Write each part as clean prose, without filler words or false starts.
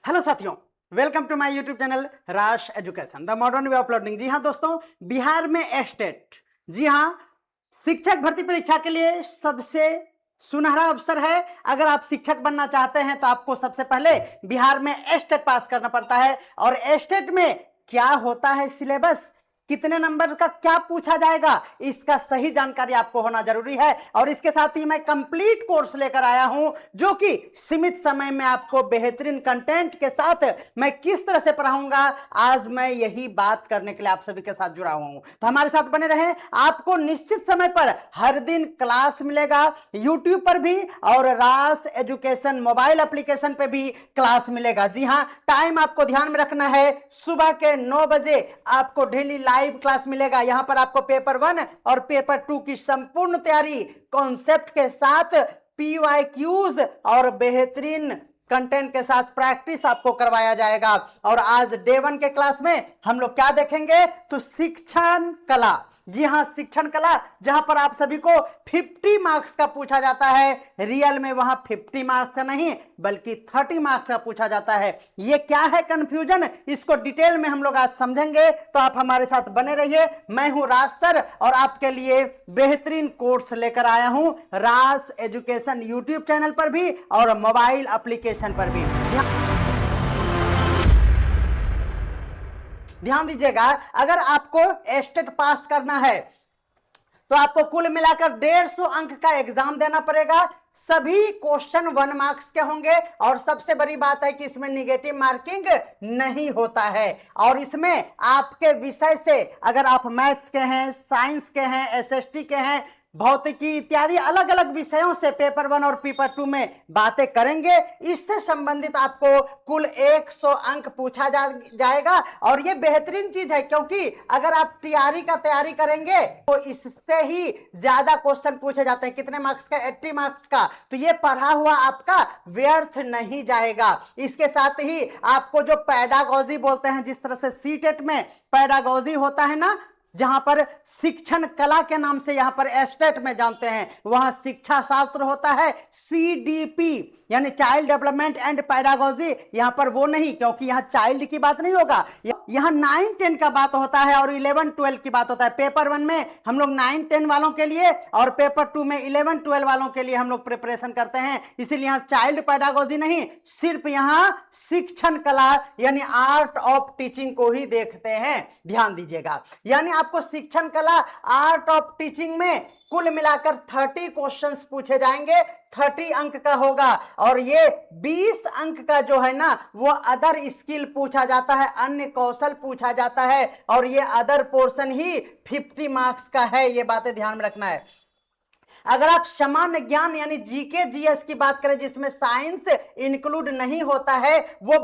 Hello साथियों, welcome to my YouTube channel Rash education the modern way of learning. जी हाँ दोस्तों, बिहार में एस्टेट, जी हाँ, शिक्षक भर्ती परीक्षा के लिए सबसे सुनहरा अवसर है। अगर आप शिक्षक बनना चाहते हैं तो आपको सबसे पहले बिहार में एस्टेट पास करना पड़ता है। और एस्टेट में क्या होता है, सिलेबस कितने नंबर का क्या पूछा जाएगा, इसका सही जानकारी आपको होना जरूरी है। और इसके साथ ही मैं कंप्लीट कोर्स लेकर आया हूं जो कि सीमित समय में आपको बेहतरीन कंटेंट के साथ मैं किस तरह से पढ़ाऊंगा, आज मैं यही बात करने के लिए आप सभी के साथ जुड़ा हुआ हूं। तो हमारे साथ बने रहें। आपको निश्चित समय पर हर दिन क्लास मिलेगा, यूट्यूब पर भी और रास एजुकेशन मोबाइल एप्लीकेशन पे भी क्लास मिलेगा। जी हां, टाइम आपको ध्यान में रखना है, सुबह के 9 बजे आपको डेली लाइव क्लास मिलेगा। यहां पर आपको पेपर 1 और पेपर 2 की संपूर्ण तैयारी कॉन्सेप्ट के साथ, PYQs और बेहतरीन कंटेंट के साथ प्रैक्टिस आपको करवाया जाएगा। और आज डे 1 के क्लास में हम लोग क्या देखेंगे, तो शिक्षण कला। जी हां, शिक्षण कला, जहां पर आप सभी को 50 मार्क्स का पूछा जाता है। रियल में वहां 50 मार्क्स का नहीं बल्कि 30 मार्क्स का पूछा जाता है। ये क्या है कंफ्यूजन, इसको डिटेल में हम लोग आज समझेंगे। तो आप हमारे साथ बने रहिए। मैं हूं राज सर और आपके लिए बेहतरीन कोर्स लेकर आया हूं राज एजुकेशन यूट्यूब चैनल पर भी और मोबाइल एप्लीकेशन पर भी। ध्यान दीजिएगा, अगर आपको एस्टेट पास करना है तो आपको कुल मिलाकर 150 अंक का एग्जाम देना पड़ेगा। सभी क्वेश्चन 1 मार्क्स के होंगे और सबसे बड़ी बात है कि इसमें निगेटिव मार्किंग नहीं होता है। और इसमें आपके विषय से, अगर आप मैथ्स के हैं, साइंस के हैं, SST के हैं, भौतिकी इत्यादि अलग अलग विषयों से पेपर 1 और पेपर 2 में बातें करेंगे। इससे संबंधित आपको कुल 100 अंक पूछा जाएगा। और ये बेहतरीन चीज है क्योंकि अगर आप तैयारी का तैयारी करेंगे तो इससे ही ज्यादा क्वेश्चन पूछे जाते हैं। कितने मार्क्स का, 80 मार्क्स का। तो ये पढ़ा हुआ आपका व्यर्थ नहीं जाएगा। इसके साथ ही आपको जो पैडागॉजी बोलते हैं, जिस तरह से सीटेट में पैडागॉजी होता है ना, जहां पर शिक्षण कला के नाम से यहां पर एस्टेट में जानते हैं, वहां शिक्षा शास्त्र होता है CDP यानी चाइल्ड डेवलपमेंट एंड पैडागॉजी। यहां पर वो नहीं, क्योंकि यहां चाइल्ड की बात नहीं होगा, यहां 9-10 का बात होता है और 11-12 की बात होता है। पेपर 1 में हम लोग 9-10 वालों के लिए और पेपर 2 में 11-12 वालों के लिए हम लोग प्रिपरेशन करते हैं। इसीलिए यहां चाइल्ड पैडागॉजी नहीं, सिर्फ यहां शिक्षण कला यानी आर्ट ऑफ टीचिंग को ही देखते हैं। ध्यान दीजिएगा, यानी आपको शिक्षण कला आर्ट ऑफ टीचिंग में कुल मिलाकर 30 क्वेश्चंस पूछे जाएंगे। 30 अंक का होगा और ये 20 अंक का जो है ना, वो अदर स्किल पूछा जाता है, अन्य कौशल पूछा जाता है। और ये अदर पोर्शन ही 50 मार्क्स का है। ये बातें ध्यान में रखना है। अगर आप सामान्य ज्ञान यानी GK GS की बात करें, जिसमें साइंस इंक्लूड नहीं होता है, वो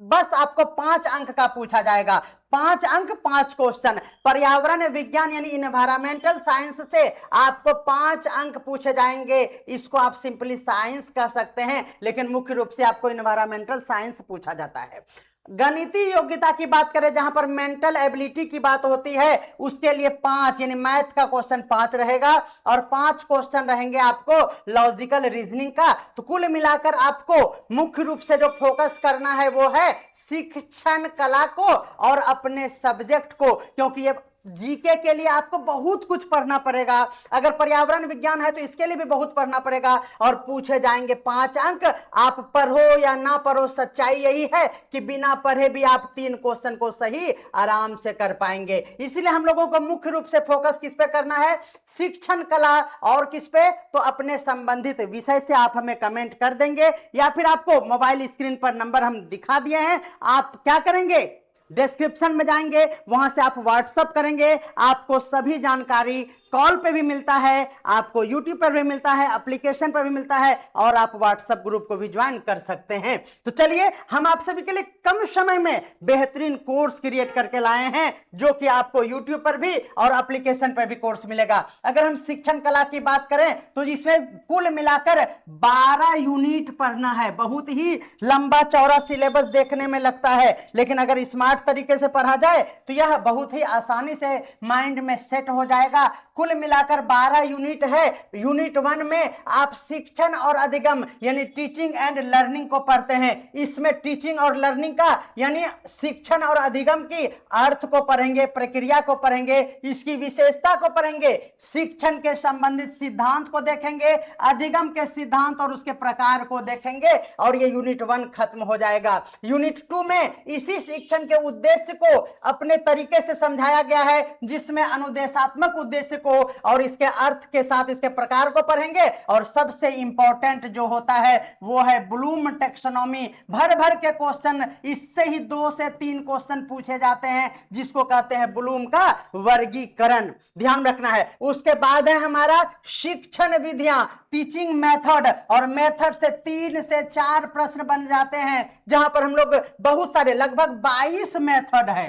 बस आपको 5 अंक का पूछा जाएगा। 5 अंक 5 क्वेश्चन। पर्यावरण विज्ञान यानी इन्वायरमेंटल साइंस से आपको 5 अंक पूछे जाएंगे। इसको आप सिंपली साइंस कह सकते हैं, लेकिन मुख्य रूप से आपको इन्वायरमेंटल साइंस पूछा जाता है। गणितीय योग्यता की बात करें, जहां पर मेंटल एबिलिटी की बात होती है, उसके लिए 5 यानी मैथ का क्वेश्चन 5 रहेगा और 5 क्वेश्चन रहेंगे आपको लॉजिकल रीजनिंग का। तो कुल मिलाकर आपको मुख्य रूप से जो फोकस करना है वो है शिक्षण कला को और अपने सब्जेक्ट को, क्योंकि ये GK के लिए आपको बहुत कुछ पढ़ना पड़ेगा। अगर पर्यावरण विज्ञान है तो इसके लिए भी बहुत पढ़ना पड़ेगा और पूछे जाएंगे 5 अंक। आप पढ़ो या ना पढ़ो, सच्चाई यही है कि बिना पढ़े भी आप 3 क्वेश्चन को सही आराम से कर पाएंगे। इसलिए हम लोगों को मुख्य रूप से फोकस किस पे करना है, शिक्षण कला। और किस पे, तो अपने संबंधित विषय से आप हमें कमेंट कर देंगे या फिर आपको मोबाइल स्क्रीन पर नंबर हम दिखा दिए हैं। आप क्या करेंगे, डिस्क्रिप्शन में जाएंगे, वहां से आप व्हाट्सएप करेंगे, आपको सभी जानकारी कॉल पे भी मिलता है, आपको यूट्यूब पर भी मिलता है, एप्लीकेशन पर भी मिलता है और आप व्हाट्सएप ग्रुप को भी ज्वाइन कर सकते हैं। तो चलिए, हम आप सभी के लिए कम समय में बेहतरीन कोर्स क्रिएट करके लाए हैं जो कि आपको यूट्यूब पर भी और एप्लीकेशन पर भी कोर्स मिलेगा। अगर हम शिक्षण कला की बात करें तो इसमें कुल मिलाकर 12 यूनिट पढ़ना है। बहुत ही लंबा चौड़ा सिलेबस देखने में लगता है, लेकिन अगर स्मार्ट तरीके से पढ़ा जाए तो यह बहुत ही आसानी से माइंड में सेट हो जाएगा। कुल मिलाकर 12 यूनिट है। यूनिट 1 में आप शिक्षण और अधिगम यानी टीचिंग एंड लर्निंग को पढ़ते हैं। इसमें टीचिंग और लर्निंग का यानी शिक्षण और अधिगम की अर्थ को पढ़ेंगे, प्रक्रिया को पढ़ेंगे, इसकी विशेषता को पढ़ेंगे, शिक्षण के संबंधित सिद्धांत को देखेंगे, अधिगम के सिद्धांत और उसके प्रकार को देखेंगे और ये यूनिट 1 खत्म हो जाएगा। यूनिट 2 में इसी शिक्षण के उद्देश्य को अपने तरीके से समझाया गया है, जिसमें अनुदेशात्मक उद्देश्य को और इसके अर्थ के साथ इसके प्रकार को पढ़ेंगे और सबसे इंपॉर्टेंट जो होता है वो है ब्लूम टैक्सोनॉमी। भर भर के क्वेश्चन, इससे ही 2 से 3 क्वेश्चन पूछे जाते हैं, जिसको कहते हैं ब्लूम का वर्गीकरण, ध्यान रखना है। उसके बाद है हमारा शिक्षण विधियां, टीचिंग मेथड, और मेथड से 3 से 4 प्रश्न बन जाते हैं, जहां पर हम लोग बहुत सारे लगभग 22 मेथड है।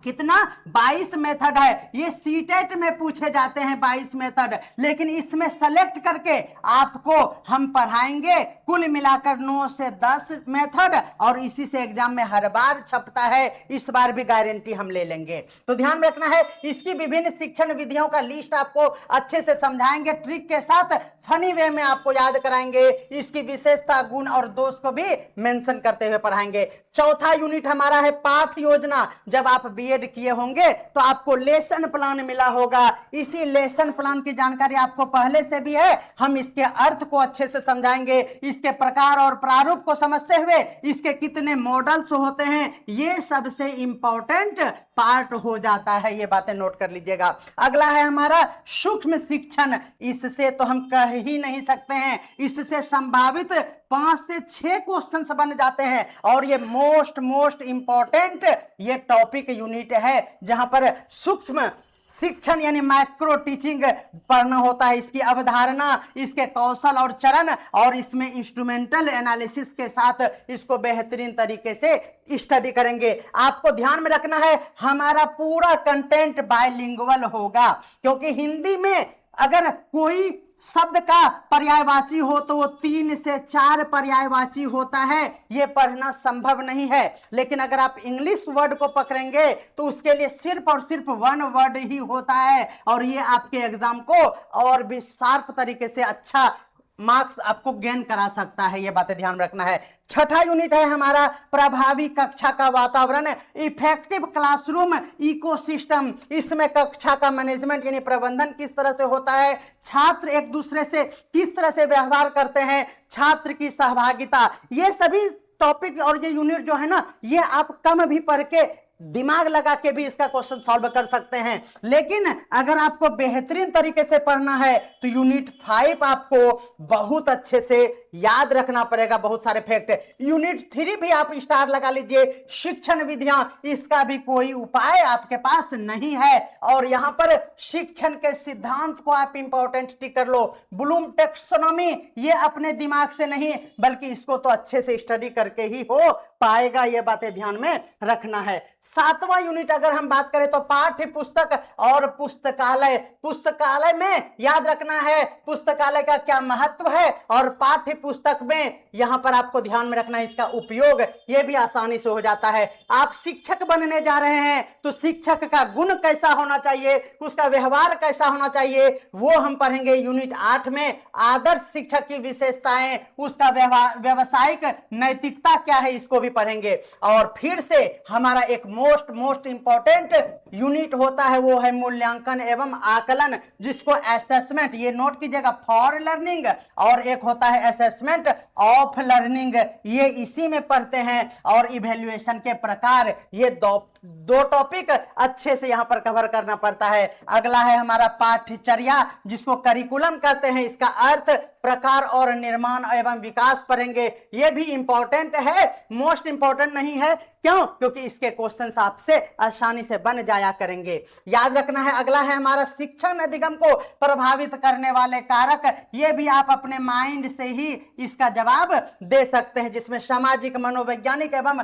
कितना? 22 मेथड है। ये सीटेट में पूछे जाते हैं 22 मेथड, लेकिन इसमें सेलेक्ट करके आपको हम पढ़ाएंगे कुल मिलाकर 9 से 10 मेथड, और इसी से एग्जाम में हर बार छपता है, इस बार भी गारंटी हम ले लेंगे। तो ध्यान रखना है, इसकी विभिन्न शिक्षण विधियों का लिस्ट आपको अच्छे से समझाएंगे, ट्रिक के साथ फनी वे में आपको याद कराएंगे, इसकी विशेषता, गुण और दोष को भी मेंशन करते हुए पढ़ाएंगे। चौथा यूनिट हमारा है पाठ योजना। जब आप बीएड किए होंगे तो आपको लेसन प्लान मिला होगा, इसी लेसन प्लान की जानकारी आपको पहले से भी है। हम इसके अर्थ को अच्छे से समझाएंगे, इसके प्रकार और प्रारूप को समझते हुए इसके कितने मॉडल्स होते हैं, ये सबसे इंपॉर्टेंट पार्ट हो जाता है, ये बातें नोट कर लीजिएगा। अगला है हमारा सूक्ष्म शिक्षण। इससे तो हम कह ही नहीं सकते हैं, इससे संभावित 5 से 6 क्वेश्चन बन जाते हैं, और ये मोस्ट इंपॉर्टेंट ये टॉपिक यूनिट है, जहां पर सूक्ष्म शिक्षण यानी माइक्रो टीचिंग पढ़ना होता है, इसकी अवधारणा, इसके कौशल और चरण, और इसमें इंस्ट्रूमेंटल एनालिसिस के साथ इसको बेहतरीन तरीके से स्टडी करेंगे। आपको ध्यान में रखना है, हमारा पूरा कंटेंट बायलिंगुअल होगा, क्योंकि हिंदी में अगर कोई शब्द का पर्यायवाची हो तो वो 3 से 4 पर्यायवाची होता है, ये पढ़ना संभव नहीं है। लेकिन अगर आप इंग्लिश वर्ड को पकड़ेंगे तो उसके लिए सिर्फ और सिर्फ 1 वर्ड ही होता है, और ये आपके एग्जाम को और भी शार्प तरीके से अच्छा मार्क्स आपको गेन करा सकता है, ये बातें ध्यान रखना है। छठा यूनिट है हमारा प्रभावी कक्षा का वातावरण, इफेक्टिव क्लासरूम इकोसिस्टम। इसमें कक्षा का मैनेजमेंट यानी प्रबंधन किस तरह से होता है, छात्र एक दूसरे से किस तरह से व्यवहार करते हैं, छात्र की सहभागिता, ये सभी टॉपिक और ये यूनिट जो है ना, ये आप कम भी पढ़ के दिमाग लगा के भी इसका क्वेश्चन सॉल्व कर सकते हैं। लेकिन अगर आपको बेहतरीन तरीके से पढ़ना है तो यूनिट 5 आपको बहुत अच्छे से याद रखना पड़ेगा, बहुत सारे फैक्ट। यूनिट 3 भी आप स्टार लगा लीजिए, शिक्षण विधियां, इसका भी कोई उपाय आपके पास नहीं है, और यहां पर शिक्षण के सिद्धांत को आप इंपॉर्टेंट टिक कर लो। ब्लूम टैक्सोनॉमी, ये अपने दिमाग से नहीं बल्कि इसको तो अच्छे से स्टडी करके ही हो पाएगा, ये बातें ध्यान में रखना है। 7वां यूनिट अगर हम बात करें तो पाठ्य पुस्तक और पुस्तकालय। पुस्तकालय में याद रखना है पुस्तकालय का क्या महत्व है, और पाठ्य पुस्तक में यहां पर आपको ध्यान में रखना है इसका उपयोग, यह भी आसानी से हो जाता है। आप शिक्षक बनने जा रहे हैं तो शिक्षक का गुण कैसा होना चाहिए, उसका व्यवहार कैसा होना चाहिए, वो हम पढ़ेंगे यूनिट 8 में। आदर्श शिक्षक की विशेषताएं, उसका व्यवसायिक नैतिकता क्या है, इसको भी पढ़ेंगे। और फिर से हमारा एक मोस्ट इंपॉर्टेंट यूनिट होता है, वो है मूल्यांकन एवं आकलन, जिसको असेसमेंट, ये नोट कीजिएगा, फॉर लर्निंग, और एक होता है असेसमेंट ऑफ लर्निंग, ये इसी में पढ़ते हैं। और इवैल्यूएशन के प्रकार, ये दो टॉपिक अच्छे से यहां पर कवर करना पड़ता है। अगला है हमारा पाठ्यचर्या, जिसको करिकुलम कहते हैं, इसका अर्थ, प्रकार और निर्माण एवं विकास पढ़ेंगे। यह भी इंपॉर्टेंट है, मोस्ट इंपॉर्टेंट नहीं है, क्यों? क्योंकि इसके क्वेश्चंस आपसे आसानी से बन जाया करेंगे, याद रखना है। अगला है हमारा शिक्षण अधिगम को प्रभावित करने वाले कारक, ये भी आप अपने माइंड से ही इसका जवाब दे सकते हैं, जिसमें सामाजिक, मनोवैज्ञानिक एवं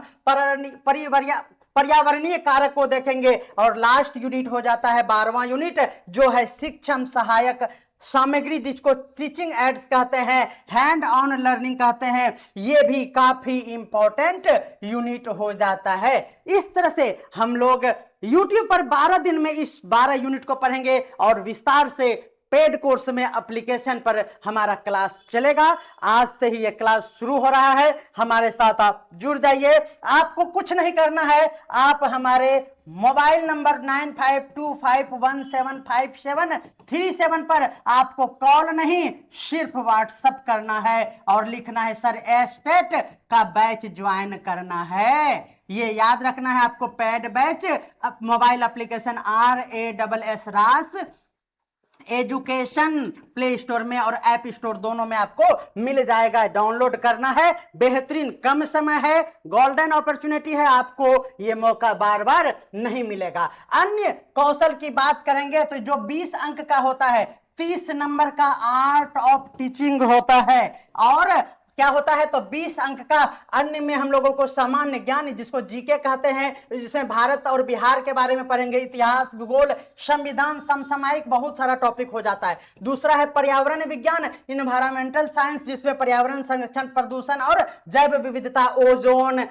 पर्यावरणीय कारक को देखेंगे। और लास्ट यूनिट हो जाता है 12वां यूनिट, जो है शिक्षण सहायक सामग्री, जिसको टीचिंग एड्स कहते हैं, हैंड ऑन लर्निंग कहते हैं, ये भी काफी इंपॉर्टेंट यूनिट हो जाता है। इस तरह से हम लोग YouTube पर 12 दिन में इस 12 यूनिट को पढ़ेंगे और विस्तार से पेड कोर्स में एप्लीकेशन पर हमारा क्लास चलेगा। आज से ही यह क्लास शुरू हो रहा है, हमारे साथ आप जुड़ जाइए। आपको कुछ नहीं करना है, आप हमारे मोबाइल नंबर 9525175737 पर आपको कॉल नहीं सिर्फ व्हाट्सएप करना है और लिखना है सर एस्टेट का बैच ज्वाइन करना है। ये याद रखना है आपको। Paid batch mobile application RASS रास एजुकेशन प्ले स्टोर में और ऐप स्टोर दोनों में आपको मिल जाएगा। डाउनलोड करना है, बेहतरीन कम समय है, गोल्डन अपॉर्चुनिटी है, आपको ये मौका बार बार नहीं मिलेगा। अन्य कौशल की बात करेंगे तो जो 20 अंक का होता है, 30 नंबर का आर्ट ऑफ टीचिंग होता है और क्या होता है तो 20 अंक का अन्य में हम लोगों को सामान्य ज्ञान जिसको जीके कहते हैं, जिसमें भारत और बिहार के बारे में पढ़ेंगे, इतिहास, भूगोल, संविधान, समसामयिक, बहुत सारा टॉपिक हो जाता है। दूसरा है पर्यावरण विज्ञान, इन्वायरमेंटल साइंस, जिसमें पर्यावरण संरक्षण, प्रदूषण और जैव विविधता, ओजोन,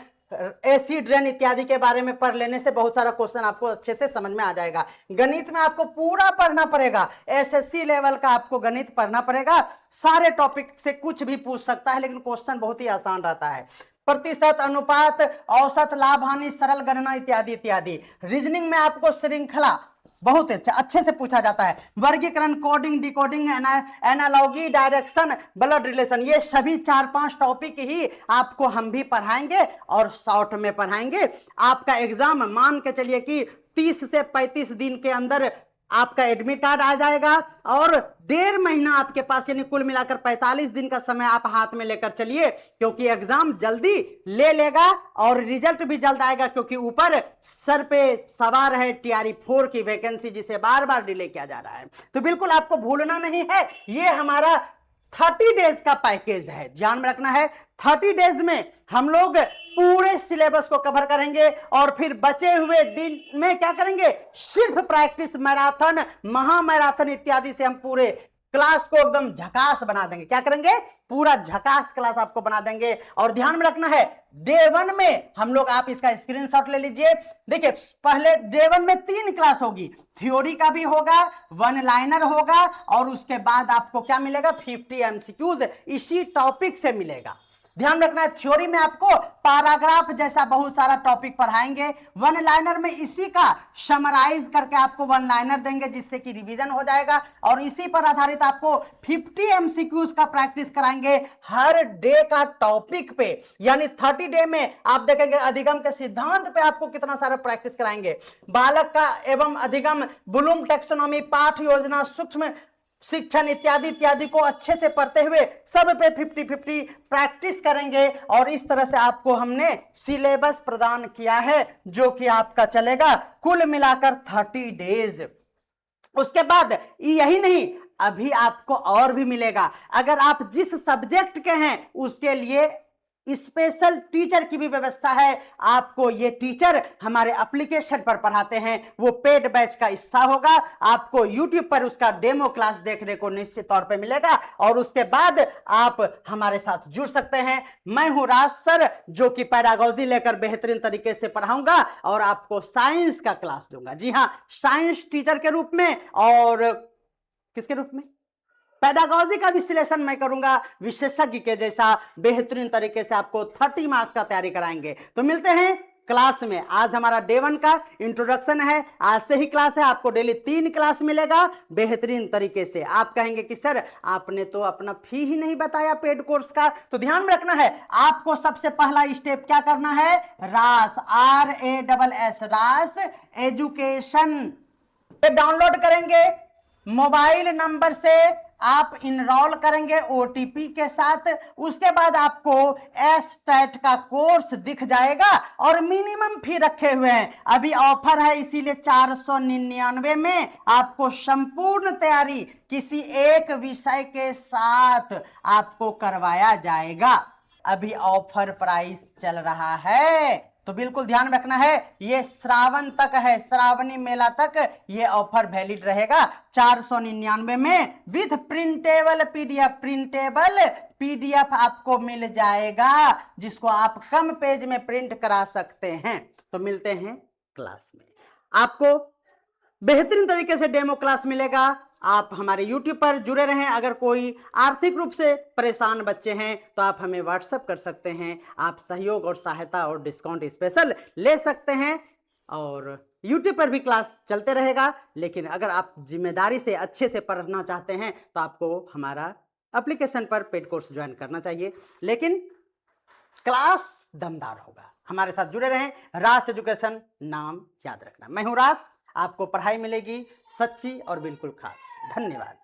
एसिड रेन इत्यादि के बारे में पढ़ लेने से बहुत सारा क्वेश्चन आपको अच्छे से समझ में आ जाएगा। गणित में आपको पूरा पढ़ना पड़ेगा, SSC लेवल का आपको गणित पढ़ना पड़ेगा। सारे टॉपिक से कुछ भी पूछ सकता है लेकिन क्वेश्चन बहुत ही आसान रहता है। प्रतिशत, अनुपात, औसत, लाभ हानि, सरल गणना इत्यादि इत्यादि। रीजनिंग में आपको श्रृंखला बहुत अच्छे से पूछा जाता है। वर्गीकरण, coding, decoding, analogy, direction, blood relation, ये सभी 4-5 टॉपिक ही आपको हम भी पढ़ाएंगे और शॉर्ट में पढ़ाएंगे। आपका एग्जाम मान के चलिए कि 30 से 35 दिन के अंदर आपका एडमिट कार्ड आ जाएगा और 1.5 महीना आपके पास, यानी कुल मिलाकर 45 दिन का समय आप हाथ में लेकर चलिए, क्योंकि एग्जाम जल्दी ले लेगा और रिजल्ट भी जल्द आएगा, क्योंकि ऊपर सर पे सवार है TRE 4 की वैकेंसी, जिसे बार बार डिले किया जा रहा है। तो बिल्कुल आपको भूलना नहीं है, ये हमारा 30 डेज का पैकेज है, ध्यान में रखना है। 30 डेज में हम लोग पूरे सिलेबस को कवर करेंगे और फिर बचे हुए दिन में क्या करेंगे, सिर्फ प्रैक्टिस, मैराथन, महामैराथन इत्यादि से हम पूरे क्लास को एकदम झकास बना देंगे। क्या करेंगे, पूरा झकास क्लास आपको बना देंगे। और ध्यान में रखना है, डे 1 में हम लोग, आप इसका स्क्रीनशॉट ले लीजिए। देखिए, पहले डे 1 में 3 क्लास होगी, थ्योरी का भी होगा, 1 लाइनर होगा और उसके बाद आपको क्या मिलेगा, 50 MCQs इसी टॉपिक से मिलेगा। ध्यान रखना है, थ्योरी में आपको पैराग्राफ जैसा बहुत सारा टॉपिक पढ़ाएंगे, 1 लाइनर में इसी का समराइज करके आपको 1 लाइनर देंगे, जिससे कि रिवीजन हो जाएगा और इसी पर आधारित आपको 50 MCQs का प्रैक्टिस कराएंगे हर डे का टॉपिक पे। यानी 30 डे में आप देखेंगे अधिगम के सिद्धांत पे आपको कितना सारा प्रैक्टिस कराएंगे, बालक का एवं अधिगम, ब्लूम टैक्सोनॉमी, पाठ योजना, सूक्ष्म शिक्षण इत्यादि इत्यादि को अच्छे से पढ़ते हुए सब पे 50-50 प्रैक्टिस करेंगे। और इस तरह से आपको हमने सिलेबस प्रदान किया है जो कि आपका चलेगा कुल मिलाकर 30 डेज। उसके बाद यही नहीं, अभी आपको और भी मिलेगा। अगर आप जिस सब्जेक्ट के हैं उसके लिए स्पेशल टीचर की भी व्यवस्था है। आपको ये टीचर हमारे एप्लीकेशन पर पढ़ाते हैं, वो पेड बैच का हिस्सा होगा। आपको YouTube पर उसका डेमो क्लास देखने को निश्चित तौर पे मिलेगा और उसके बाद आप हमारे साथ जुड़ सकते हैं। मैं हूं राज सर, जो कि पैडागोजी लेकर बेहतरीन तरीके से पढ़ाऊंगा और आपको साइंस का क्लास दूंगा। जी हाँ, साइंस टीचर के रूप में और किसके रूप में, पैडागोजी का विश्लेषण मैं करूंगा, विशेषज्ञ के जैसा बेहतरीन तरीके से आपको 30 मार्क्स का तैयारी कराएंगे। तो मिलते हैं क्लास में। आज हमारा डे 1 का इंट्रोडक्शन है, आज से ही क्लास है, आपको डेली 3 क्लास मिलेगा बेहतरीन तरीके से। आप कहेंगे कि सर आपने तो अपना फी ही नहीं बताया पेड कोर्स का। तो ध्यान में रखना है, आपको सबसे पहला स्टेप क्या करना है, रास, RASS रास एजुकेशन डाउनलोड करेंगे, मोबाइल नंबर से आप इनरोल करेंगे OTP के साथ। उसके बाद आपको एस्टेट का कोर्स दिख जाएगा और मिनिमम फी रखे हुए हैं। अभी ऑफर है, इसीलिए 499 में आपको संपूर्ण तैयारी किसी एक विषय के साथ आपको करवाया जाएगा। अभी ऑफर प्राइस चल रहा है, तो बिल्कुल ध्यान रखना है। ये श्रावण तक है, श्रावणी मेला तक ये ऑफर वैलिड रहेगा। 499 में with printable PDF, printable PDF आपको मिल जाएगा, जिसको आप कम पेज में प्रिंट करा सकते हैं। तो मिलते हैं क्लास में। आपको बेहतरीन तरीके से डेमो क्लास मिलेगा। आप हमारे YouTube पर जुड़े रहें। अगर कोई आर्थिक रूप से परेशान बच्चे हैं तो आप हमें व्हाट्सएप कर सकते हैं। आप सहयोग और सहायता और डिस्काउंट स्पेशल ले सकते हैं। और YouTube पर भी क्लास चलते रहेगा। लेकिन अगर आप जिम्मेदारी से अच्छे से पढ़ना चाहते हैं तो आपको हमारा एप्लीकेशन पर पेड कोर्स ज्वाइन करना चाहिए। लेकिन क्लास दमदार होगा। हमारे साथ जुड़े रहें। रास एजुकेशन नाम याद रखना। मैं हूं रास। आपको पढ़ाई मिलेगी सच्ची और बिल्कुल खास। धन्यवाद।